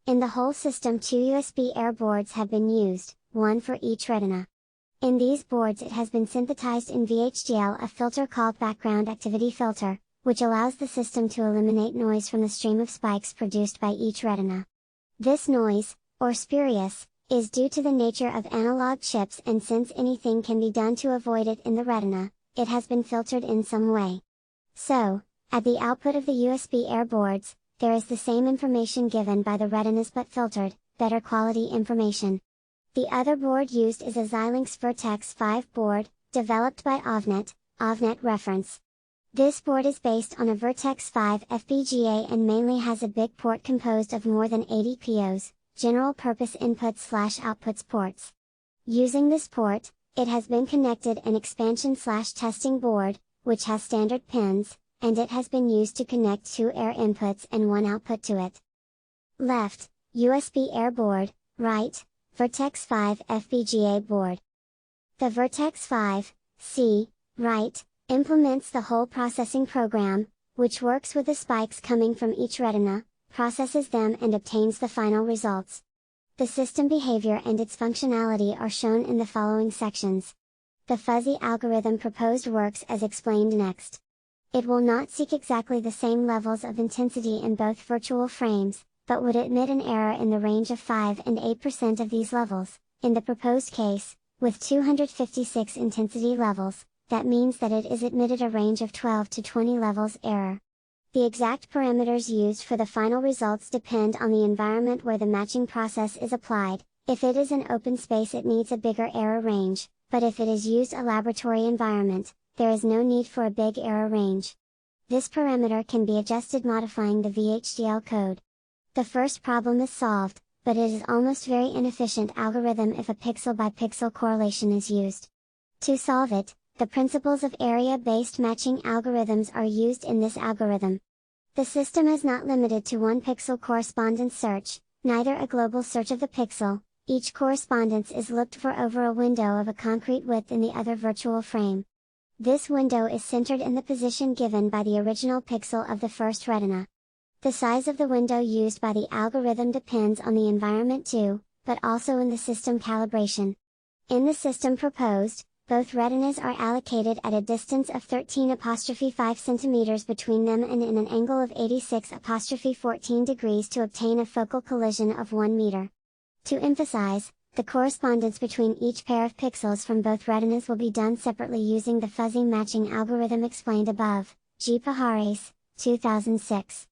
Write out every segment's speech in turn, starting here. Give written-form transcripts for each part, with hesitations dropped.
In the whole system, two USB Air boards have been used, one for each retina. In these boards it has been synthesized in VHDL a filter called background activity filter, which allows the system to eliminate noise from the stream of spikes produced by each retina. This noise, or spurious, is due to the nature of analog chips, and since anything can be done to avoid it in the retina, it has been filtered in some way. So, at the output of the USB Air boards, there is the same information given by the retinas but filtered, better quality information. The other board used is a Xilinx Virtex 5 board, developed by OVNET, OVNET reference. This board is based on a Virtex 5 FPGA and mainly has a big port composed of more than 80 POs, general purpose inputs/outputs ports. Using this port, it has been connected an expansion/testing board, which has standard pins, and it has been used to connect two air inputs and one output to it. Left, USB Air board, right, Virtex 5 FPGA board. The Virtex 5, C, right, implements the whole processing program, which works with the spikes coming from each retina, processes them and obtains the final results. The system behavior and its functionality are shown in the following sections. The fuzzy algorithm proposed works as explained next. It will not seek exactly the same levels of intensity in both virtual frames, but would admit an error in the range of 5 and 8% of these levels. In the proposed case, with 256 intensity levels, that means that it is admitted a range of 12 to 20 levels error. The exact parameters used for the final results depend on the environment where the matching process is applied. If it is an open space, it needs a bigger error range, but if it is used a laboratory environment, there is no need for a big error range. This parameter can be adjusted modifying the VHDL code. The first problem is solved, but it is almost very inefficient algorithm if a pixel by pixel correlation is used. To solve it, the principles of area-based matching algorithms are used in this algorithm. The system is not limited to one pixel correspondence search, neither a global search of the pixel. Each correspondence is looked for over a window of a concrete width in the other virtual frame. This window is centered in the position given by the original pixel of the first retina. The size of the window used by the algorithm depends on the environment too, but also in the system calibration. In the system proposed, both retinas are allocated at a distance of 13'5 cm between them and in an angle of 86'14 degrees to obtain a focal collision of 1 meter. To emphasize, the correspondence between each pair of pixels from both retinas will be done separately using the fuzzy matching algorithm explained above, G. Pajares, 2006.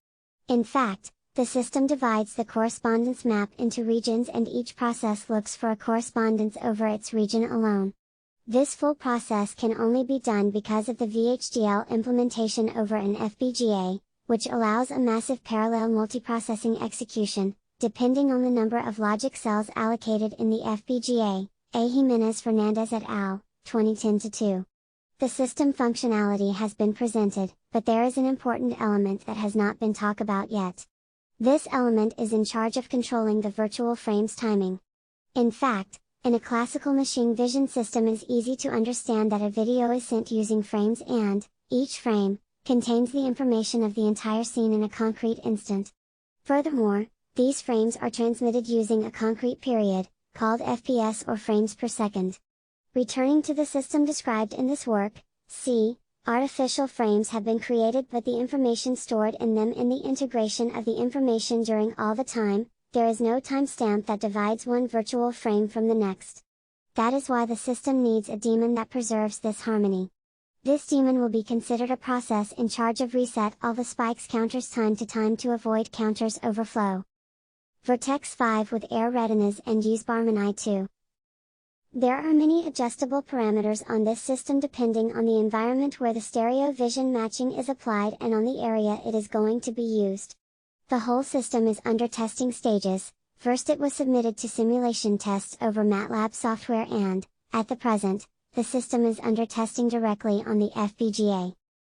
In fact, the system divides the correspondence map into regions and each process looks for a correspondence over its region alone. This full process can only be done because of the VHDL implementation over an FPGA, which allows a massive parallel multiprocessing execution, depending on the number of logic cells allocated in the FPGA, A. Jimenez-Fernandez et al., 2010-2. The system functionality has been presented, but there is an important element that has not been talked about yet. This element is in charge of controlling the virtual frame's timing. In fact, in a classical machine vision system it is easy to understand that a video is sent using frames and, each frame, contains the information of the entire scene in a concrete instant. Furthermore, these frames are transmitted using a concrete period, called FPS or frames per second. Returning to the system described in this work, c. Artificial frames have been created but the information stored in them in the integration of the information during all the time, there is no timestamp that divides one virtual frame from the next. That is why the system needs a daemon that preserves this harmony. This daemon will be considered a process in charge of reset all the spikes counters time to time to avoid counters overflow. Virtex 5 with Air retinas and use Barman i2. There are many adjustable parameters on this system depending on the environment where the stereo vision matching is applied and on the area it is going to be used. The whole system is under testing stages. First it was submitted to simulation tests over MATLAB software and, at the present, the system is under testing directly on the FPGA.